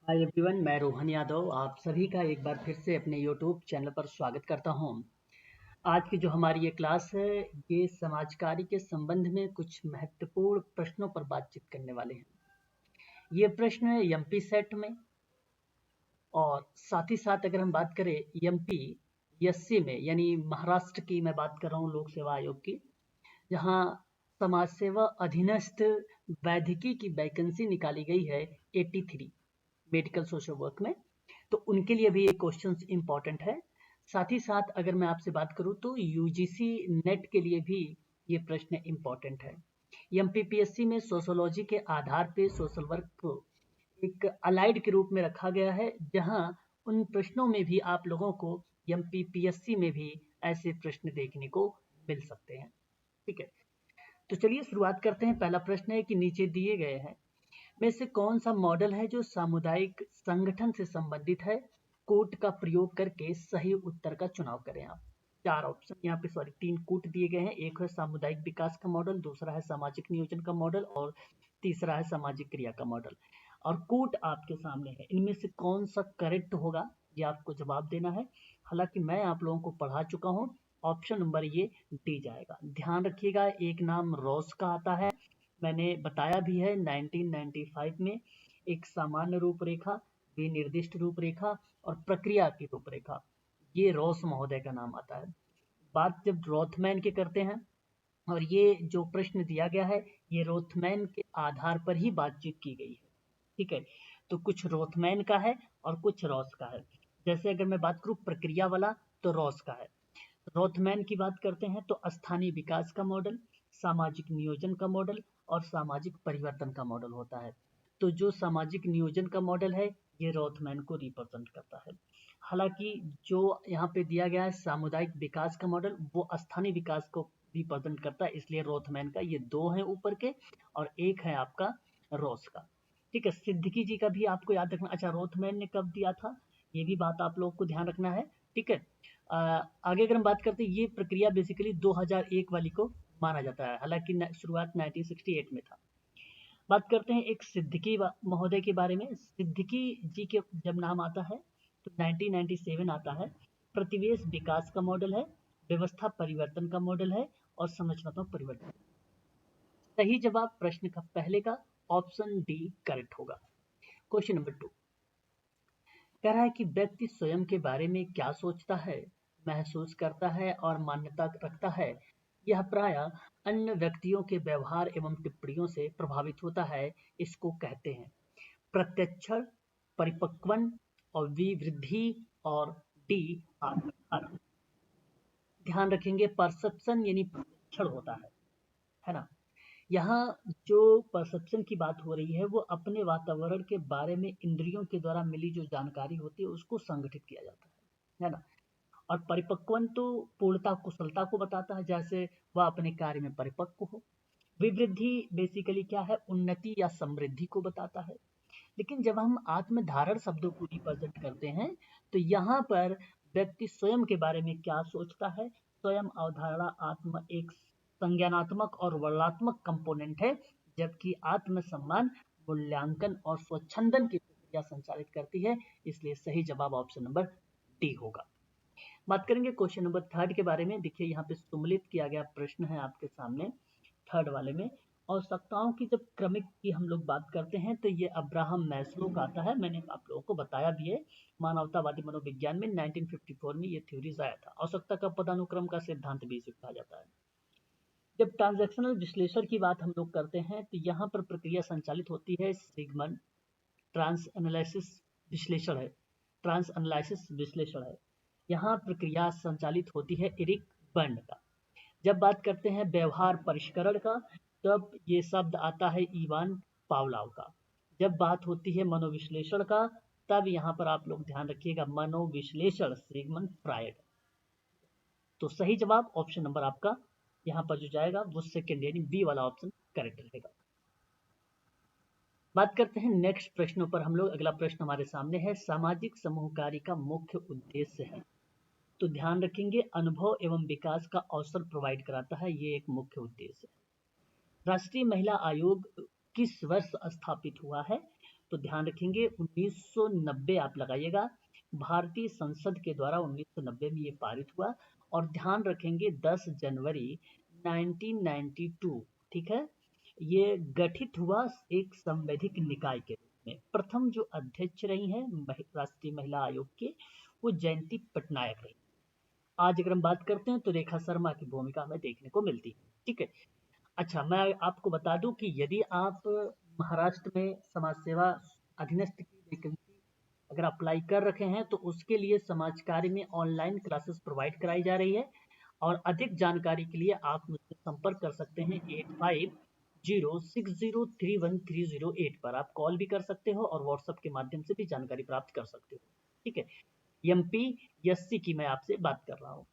Hi everyone, मैं रोहन यादव आप सभी का एक बार फिर से अपने यूट्यूब चैनल पर स्वागत करता हूं। आज की जो हमारी ये क्लास है, ये समाज कार्य के संबंध में कुछ महत्वपूर्ण प्रश्नों पर बातचीत करने वाले हैं। ये प्रश्न है एमपी सेट में, और साथ ही साथ अगर हम बात करें एमपी एससी में, यानी महाराष्ट्र की मैं बात कर रहा हूँ, लोक सेवा आयोग की, जहाँ समाज सेवा अधीनस्थ वैधिकी की वैकेंसी निकाली गई है 83 मेडिकल सोशल वर्क में। तो उनके लिए भी ये क्वेश्चंस इंपॉर्टेंट है। साथ ही साथ अगर मैं आपसे बात करूं तो यूजीसी नेट के लिए भी ये प्रश्न इंपॉर्टेंट है। एमपीपीएससी में सोशोलॉजी के आधार पे सोशल वर्क को एक अलाइड के रूप में रखा गया है, जहां उन प्रश्नों में भी आप लोगों को एमपीपीएससी में भी ऐसे प्रश्न देखने को मिल सकते हैं। ठीक है, तो चलिए शुरुआत करते हैं। पहला प्रश्न है कि नीचे दिए गए हैं में से कौन सा मॉडल है जो सामुदायिक संगठन से संबंधित है? कोट का प्रयोग करके सही उत्तर का चुनाव करें आप। चार ऑप्शन यहाँ पे, सॉरी, तीन कूट दिए गए हैं। एक है सामुदायिक विकास का मॉडल, दूसरा है सामाजिक नियोजन का मॉडल, और तीसरा है सामाजिक क्रिया का मॉडल। और कूट आपके सामने है, इनमें से कौन सा करेक्ट होगा ये आपको जवाब देना है। हालांकि मैं आप लोगों को पढ़ा चुका हूँ, ऑप्शन नंबर ये डी जाएगा। ध्यान रखिएगा, एक नाम रॉस का आता है, मैंने बताया भी है 1995 में। एक सामान्य रूपरेखा, विनिर्दिष्ट रूपरेखा और प्रक्रिया की रूपरेखा, ये रॉस महोदय का नाम आता है। बात जब रोथमैन के करते हैं, और ये जो प्रश्न दिया गया है, ये रोथमैन के आधार पर ही बातचीत की गई है। ठीक है, तो कुछ रोथमैन का है और कुछ रॉस का है। जैसे अगर मैं बात करूं प्रक्रिया वाला, तो रॉस का है। रोथमैन की बात करते हैं तो स्थानीय विकास का मॉडल, सामाजिक नियोजन का मॉडल और सामाजिक परिवर्तन का मॉडल होता है। तो जो सामाजिक नियोजन का मॉडल है, ये रोथमैन को रिप्रेजेंट करता है। हालांकि जो यहाँ पे दिया गया है सामुदायिक विकास का मॉडल, वो स्थानीय विकास को रिप्रेजेंट करता है, इसलिए रोथमैन का ये दो है ऊपर के, और एक है आपका रॉस का। ठीक है, सिद्दीकी जी का भी आपको याद रखना। अच्छा, रोथमैन ने कब दिया था, ये भी बात आप लोगों को ध्यान रखना है। ठीक है, आगे अगर हम बात करते हैं, ये प्रक्रिया बेसिकली 2001 वाली को माना जाता है, हालांकि शुरुआत 1968 में था। बात करते हैं एक सिद्दीकी महोदय के बारे में। सिद्दीकी जी के जब नाम आता है तो 1997 आता है। प्रतिवेश विकास का मॉडल है, व्यवस्था परिवर्तन का मॉडल है, और संरचनात्मक परिवर्तन। सही जवाब प्रश्न का पहले का ऑप्शन डी करेक्ट होगा। क्वेश्चन नंबर 2 कह रहा है कि व्यक्ति स्वयं के बारे में क्या सोचता है, महसूस करता है और मान्यता रखता है, यह प्रायः अन्य व्यक्तियों के व्यवहार एवं टिप्पणियों से प्रभावित होता है। इसको कहते हैं प्रत्यक्षण, परिपक्वन और विवृद्धि, और डी आत्म। ध्यान रखेंगे, परसेप्शन यानी प्रत्यक्षण होता है ना। यहाँ जो परसेप्शन की बात हो रही है, वो अपने वातावरण के बारे में इंद्रियों के द्वारा मिली जो जानकारी होती है, उसको संगठित किया जाता है ना। और परिपक्वन तो पूर्णता कुशलता को बताता है, जैसे वह अपने कार्य में परिपक्व हो। विवृद्धि बेसिकली क्या है, उन्नति या समृद्धि को बताता है। लेकिन जब हम आत्मधारण शब्दों को रिप्रेजेंट करते हैं, तो यहाँ पर व्यक्ति स्वयं के बारे में क्या सोचता है, स्वयं अवधारणा आत्म एक संज्ञानात्मक और वर्णात्मक कंपोनेंट है, जबकि आत्म सम्मान मूल्यांकन और स्वच्छंदन की प्रक्रिया संचालित करती है। इसलिए सही जवाब ऑप्शन नंबर डी होगा। बात करेंगे क्वेश्चन नंबर थर्ड के बारे में। देखिए, यहाँ पे सुमेलित किया गया प्रश्न है आपके सामने थर्ड वाले में। आवश्यकताओं की जब क्रमिक की हम लोग बात करते हैं, तो ये अब्राहम मैस्लो का आता है। मैंने आप लोगों को बताया भी है, मानवतावादी मनोविज्ञान में 1954 में ये थ्योरीज आया था। आवश्यकता का पदानुक्रम का सिद्धांत भी इसे कहा जाता है। जब ट्रांजैक्शनल विश्लेषण की बात हम लोग करते हैं, तो यहाँ पर प्रक्रिया संचालित होती है सिगमंड ट्रांस एनालिसिस विश्लेषण है, ट्रांस एनालिसिस विश्लेषण है। यहाँ प्रक्रिया संचालित होती है एरिक बर्न का। जब बात करते हैं व्यवहार परिष्करण का, तब ये शब्द आता है इवान पावलाव का। जब बात होती है मनोविश्लेषण का, तब यहाँ पर आप लोग ध्यान रखिएगा, मनोविश्लेषण सिगमंड फ्रायड। तो सही जवाब ऑप्शन नंबर आपका यहाँ पर जो जाएगा वो सेकेंड यानी बी वाला ऑप्शन करेक्ट रहेगा। बात करते हैं नेक्स्ट प्रश्नों पर हम लोग। अगला प्रश्न हमारे सामने है, सामाजिक समूह कार्य का मुख्य उद्देश्य है। तो ध्यान रखेंगे, अनुभव एवं विकास का अवसर प्रोवाइड कराता है, ये एक मुख्य उद्देश्य है। राष्ट्रीय महिला आयोग किस वर्ष स्थापित हुआ है? तो ध्यान रखेंगे 1990 आप लगाइएगा। भारतीय संसद के द्वारा 1990 में ये पारित हुआ। और ध्यान रखेंगे 10 जनवरी 1992, ठीक है, ये गठित हुआ एक संवैधानिक निकाय के रूप में। प्रथम जो अध्यक्ष रही हैं राष्ट्रीय महिला आयोग के, वो जयंती पटनायक रही। आज अगर हम बात करते हैं तो रेखा शर्मा की भूमिका हमें देखने को मिलती है, ठीक है। अच्छा, मैं आपको बता दूं कि यदि आप महाराष्ट्र में समाज सेवा अधीनस्थ की वैकेंसी अगर अप्लाई कर रखे हैं तो उसके लिए समाज कार्य में ऑनलाइन क्लासेस प्रोवाइड कराई जा रही है। और अधिक जानकारी के लिए आप मुझसे संपर्क कर सकते हैं 8506031308 पर। आप कॉल भी कर सकते हो और व्हाट्सएप के माध्यम से भी जानकारी प्राप्त कर सकते हो, ठीक है। एमपीएससी की मैं आपसे बात कर रहा हूँ।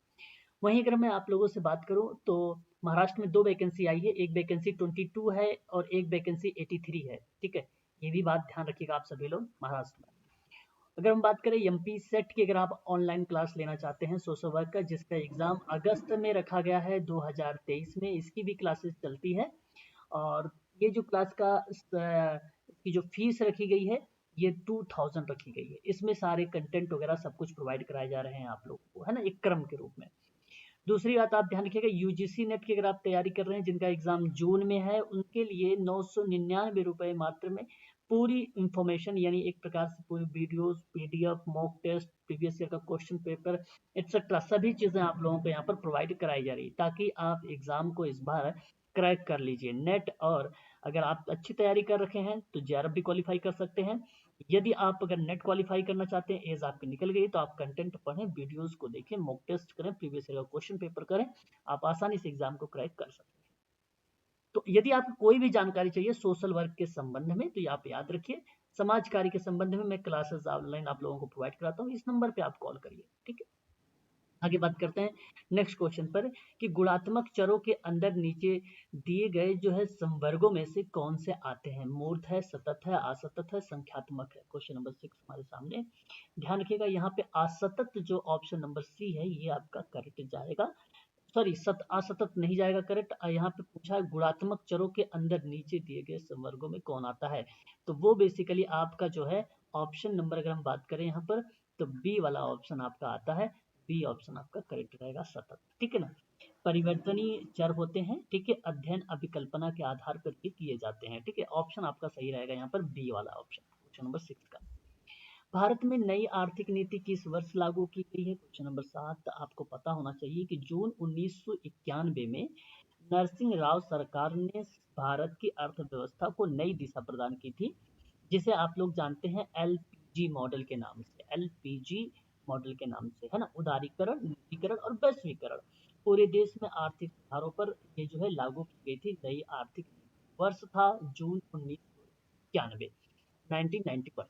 वहीं अगर मैं आप लोगों से बात करूं तो महाराष्ट्र में 2 वैकेंसी आई है, एक वैकेंसी 22 है और एक वैकेंसी 83 है, ठीक है। ये भी बात ध्यान रखिएगा आप सभी लोग महाराष्ट्र में। अगर हम बात करें एमपी सेट की, अगर आप ऑनलाइन क्लास लेना चाहते हैं सोशल वर्क का, जिसका एग्जाम अगस्त में रखा गया है 2023 में, इसकी भी क्लासेस चलती है। और ये जो क्लास का की जो फीस रखी गई है ये 2000 रखी गई है। इसमें सारे कंटेंट वगैरह सब कुछ प्रोवाइड कराए जा रहे हैं आप लोगों को, है ना, एक क्रम के रूप में। दूसरी बात आप ध्यान रखिएगा, यूजीसी नेट की अगर आप तैयारी कर रहे हैं जिनका एग्जाम जून में है, उनके लिए 999 रुपए मात्र में पूरी इंफॉर्मेशन, यानी एक प्रकार से पूरी videos, PDF, mock test, previous year का क्वेश्चन पेपर एक्सेट्रा सभी चीजें आप लोगों को यहाँ पर प्रोवाइड कराई जा रही है, ताकि आप एग्जाम को इस बार क्रैक कर लीजिए नेट। और अगर आप अच्छी तैयारी कर रखे हैं तो जेआरएफ भी क्वालिफाई कर सकते हैं। यदि आप अगर नेट क्वालिफाई करना चाहते हैं, एज आपकी निकल गई, तो आप कंटेंट पढ़ें, वीडियोस को देखें, मॉक टेस्ट करें, प्रीवियस ईयर का क्वेश्चन पेपर करें, आप आसानी से एग्जाम को क्रैक कर सकते हैं। तो यदि आपको कोई भी जानकारी चाहिए सोशल वर्क के संबंध में तो आप याद रखिए, समाज कार्य के संबंध में मैं क्लासेस ऑनलाइन आप लोगों को प्रोवाइड कराता हूँ, इस नंबर पे आप कॉल करिए, ठीक है। आगे बात करते हैं नेक्स्ट क्वेश्चन पर कि गुणात्मक चरों के अंदर नीचे दिए गए जो है संवर्गों में से कौन से आते हैं? मूर्त है, सतत है, असतत है, संख्यात्मक है। क्वेश्चन नंबर 6 हमारे सामने। ध्यान रखिएगा यहाँ पे असतत जो ऑप्शन नंबर सी है ये आपका करेक्ट जाएगा। सॉरी, असतत नहीं जाएगा करेक्ट। यहाँ पे पूछा है गुणात्मक चरों के अंदर नीचे दिए गए संवर्गों में कौन आता है, तो वो बेसिकली आपका जो है ऑप्शन नंबर, अगर हम बात करें यहाँ पर तो बी वाला ऑप्शन आपका आता है। बी ऑप्शन आपका करेक्ट रहेगा, सतत, ठीक है ना। परिवर्तनीय चर होते हैं, ठीक है, अध्ययन अभिकल्पना के आधार पर ये किए जाते हैं, ठीक है। ऑप्शन आपका सही रहेगा यहाँ पर बी वाला ऑप्शन, क्वेश्चन नंबर 6 का। भारत में नई आर्थिक नीति किस वर्ष लागू की गई है? क्वेश्चन नंबर 7 आपको पता होना चाहिए कि जून 1991 में नरसिंह राव सरकार ने भारत की अर्थव्यवस्था को नई दिशा प्रदान की थी, जिसे आप लोग जानते हैं एलपीजी मॉडल के नाम से, एलपीजी मॉडल के नाम से, है ना। उदारीकरण, निजीकरण और वैश्वीकरण, पूरे देश में आर्थिक सुधारों पर ये जो है लागू की गई थी नई आर्थिक नीति। वर्ष था जून 1991, 1991।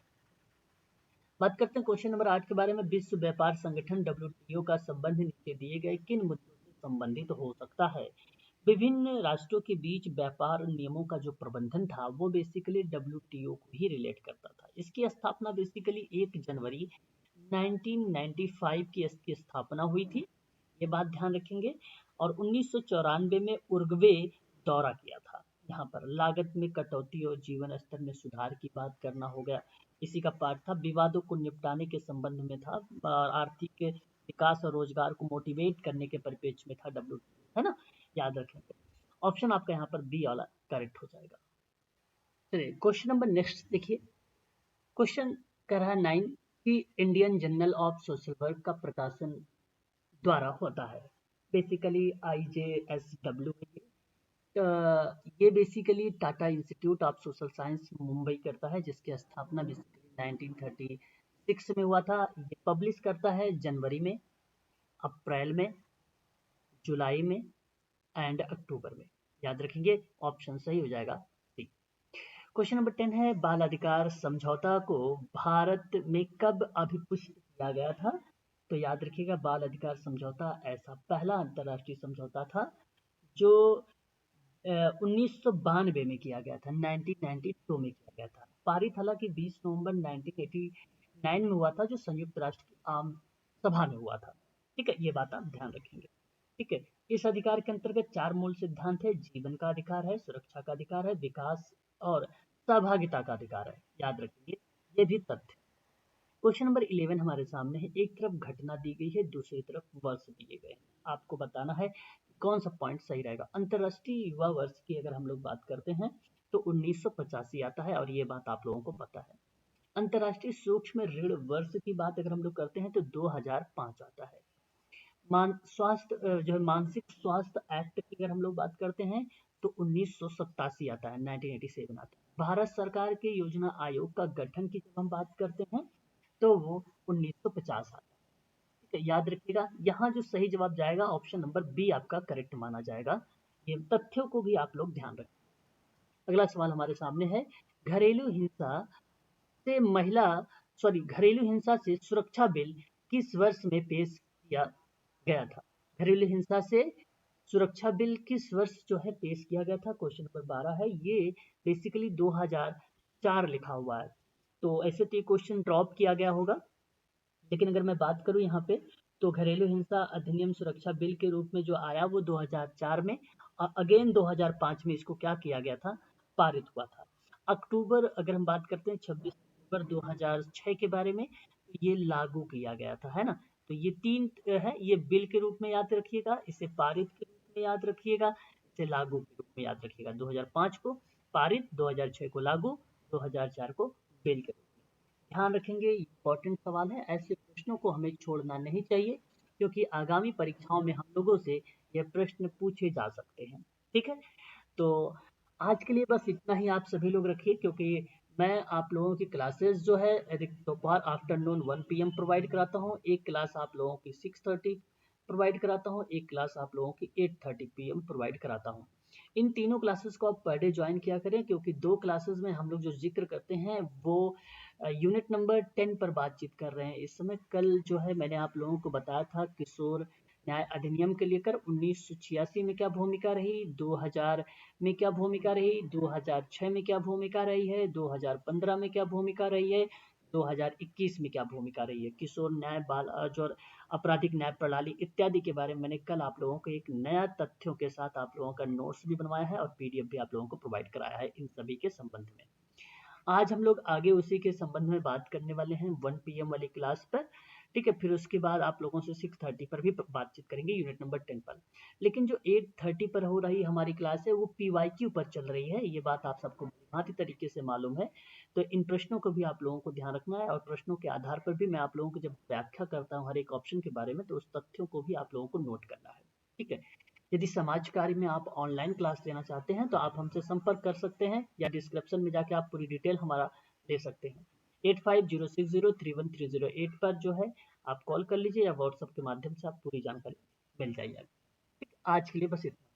बात करते हैं क्वेश्चन नंबर 8 के बारे में। विश्व व्यापार संगठन डब्ल्यूटीओ का संबंध नीचे दिए गए किन मुद्दों से संबंधित हो सकता है? विभिन्न राष्ट्रों के बीच व्यापार नियमों का जो प्रबंधन था वो बेसिकली डब्ल्यूटीओ को ही रिलेट करता था। इसकी स्थापना बेसिकली 1 जनवरी 1995 की इसकी स्थापना हुई थी, ये बात ध्यान रखेंगे। और 1994 में उरुग्वे दौरा किया था। यहाँ पर लागत में कटौती और जीवन स्तर में सुधार की बात करना हो गया। इसी का पार्ट था, विवादों को निपटाने के संबंध में था, आर्थिक विकास और रोजगार को मोटिवेट करने के परिप्रेक्ष्य में था डब्ल्यूटीओ, है ना, याद रखेंगे। ऑप्शन आपका यहाँ पर बी वाला करेक्ट हो जाएगा। चलिए क्वेश्चन नंबर नेक्स्ट देखिए। क्वेश्चन कर रहा है 9 कि Indian journal of social work का प्रकाशन द्वारा होता है, बेसिकली IJSW है। ये basically Tata institute of social science Mumbai करता है, जिसकी स्थापना बेसिकली 1936 में हुआ था। ये पब्लिश करता है जनवरी में, अप्रैल में, जुलाई में एंड अक्टूबर में, याद रखेंगे। ऑप्शन सही हो जाएगा सी। क्वेश्चन नंबर 10 है, बाल अधिकार समझौता को भारत में कब अभिपुष्ट किया गया था? तो याद रखिएगा, बाल अधिकार समझौता ऐसा पहला अंतरराष्ट्रीय समझौता था जो 1992 में किया गया था, 1992 में किया गया था। पारित हालांकि 20 नवंबर 1989 में हुआ था, जो संयुक्त राष्ट्र की आम सभा में हुआ था, ठीक है। ये बात आप ध्यान रखेंगे, ठीक है। इस अधिकार के अंतर्गत 4 मूल सिद्धांत है। जीवन का अधिकार है, सुरक्षा का अधिकार है, विकास और सहभागिता का अधिकार है, याद रखिए ये भी तथ्य। क्वेश्चन नंबर 11 हमारे सामने है। एक तरफ घटना दी गई है, दूसरी तरफ वर्ष दिए गए हैं। आपको बताना है कौन सा पॉइंट सही रहेगा। अंतर्राष्ट्रीय युवा वर्ष की अगर हम लोग बात करते हैं तो 1985 आता है, और ये बात आप लोगों को पता है। अंतर्राष्ट्रीय सूक्ष्म ऋण वर्ष की बात अगर हम लोग करते हैं तो 2005 आता है। जो है मानसिक स्वास्थ्य एक्ट की अगर हम लोग बात करते हैं तो 1987 आता है, 1987 आता है। भारत सरकार के योजना आयोग का गठन की जब हम बात करते हैं तो वो 1950 आता है। ठीक है, याद रखिएगा यहाँ जो सही जवाब जाएगा ऑप्शन नंबर बी आपका करेक्ट माना जाएगा। ये तथ्यों को भी आप लोग ध्यान रखें। अगला सवाल हमारे सामने है। घरेलू हिंसा से महिला घरेलू हिंसा से सुरक्षा बिल किस वर्ष में पेश किया गया था? घरेलू हिंसा से सुरक्षा बिल किस वर्ष जो है पेश किया गया था? क्वेश्चन नंबर 12 है। ये बेसिकली 2004 लिखा हुआ है, तो ऐसे तो ये क्वेश्चन ड्रॉप किया गया होगा। लेकिन अगर मैं बात करूं यहाँ पे तो घरेलू हिंसा अधिनियम सुरक्षा बिल के रूप में जो आया वो 2004 में, और अगेन 2005 में इसको क्या किया गया था, पारित हुआ था। अक्टूबर अगर हम बात करते हैं 26 अक्टूबर 2006 के बारे में, तो ये लागू किया गया था, है ना। तो ये तीन है, ये बिल के रूप में याद रखिएगा, इसे पारित के रूप में याद रखिएगा, इसे लागू के रूप में याद रखिएगा। 2005 को पारित, 2006 को लागू, 2004 को बिल के रूप में। ध्यान रखेंगे, इम्पोर्टेंट सवाल है, ऐसे प्रश्नों को हमें छोड़ना नहीं चाहिए, क्योंकि आगामी परीक्षाओं में हम लोगों से यह प्रश्न पूछे जा सकते हैं। ठीक है, तो आज के लिए बस इतना ही आप सभी लोग रखिए, क्योंकि मैं आप लोगों की क्लासेस जो है दोपहर आफ्टरनून 1 PM प्रोवाइड कराता हूँ, एक क्लास आप लोगों की 6:30 प्रोवाइड कराता हूँ, एक क्लास आप लोगों की 8:30 PM प्रोवाइड कराता हूँ। इन तीनों क्लासेस को आप पर डे ज्वाइन किया करें, क्योंकि दो क्लासेस में हम लोग जो जिक्र करते हैं वो यूनिट नंबर 10 पर बातचीत कर रहे हैं इस समय। कल जो है मैंने आप लोगों को बताया था किशोर न्याय अधिनियम के लेकर 1986 में क्या भूमिका रही, 2000 में क्या भूमिका रही, 2006 में क्या भूमिका रही है, 2015 में क्या भूमिका रही है, 2021 में क्या भूमिका रही है, किशोर न्याय बाल और आपराधिक न्याय प्रणाली इत्यादि के बारे में मैंने कल आप लोगों को एक नया तथ्यों के साथ आप लोगों का नोट्स भी बनवाया है और PDF भी आप लोगों को प्रोवाइड कराया है इन सभी के संबंध में। आज हम लोग आगे उसी के संबंध में बात करने वाले हैं 1 PM वाली क्लास पर। ठीक है, फिर उसके बाद आप लोगों से 6:30 पर भी बातचीत करेंगे यूनिट नंबर 10 पर। लेकिन जो 8:30 पर हो रही हमारी क्लास है वो PYQ पर चल रही है, ये बात आप सबको भांति तरीके से मालूम है। तो इन प्रश्नों को भी आप लोगों को ध्यान रखना है, और प्रश्नों के आधार पर भी मैं आप लोगों को जब व्याख्या करता हूँ हर एक ऑप्शन के बारे में, तो उस तथ्यों को भी आप लोगों को नोट करना है। ठीक है, यदि समाज कार्य में आप ऑनलाइन क्लास लेना चाहते हैं तो आप हमसे संपर्क कर सकते हैं, या डिस्क्रिप्शन में जाके आप पूरी डिटेल हमारा ले सकते हैं। 8506031308 पर जो है आप कॉल कर लीजिए, या व्हाट्सएप के माध्यम से आप पूरी जानकारी मिल जाएगी। ठीक, आज के लिए बस इतना।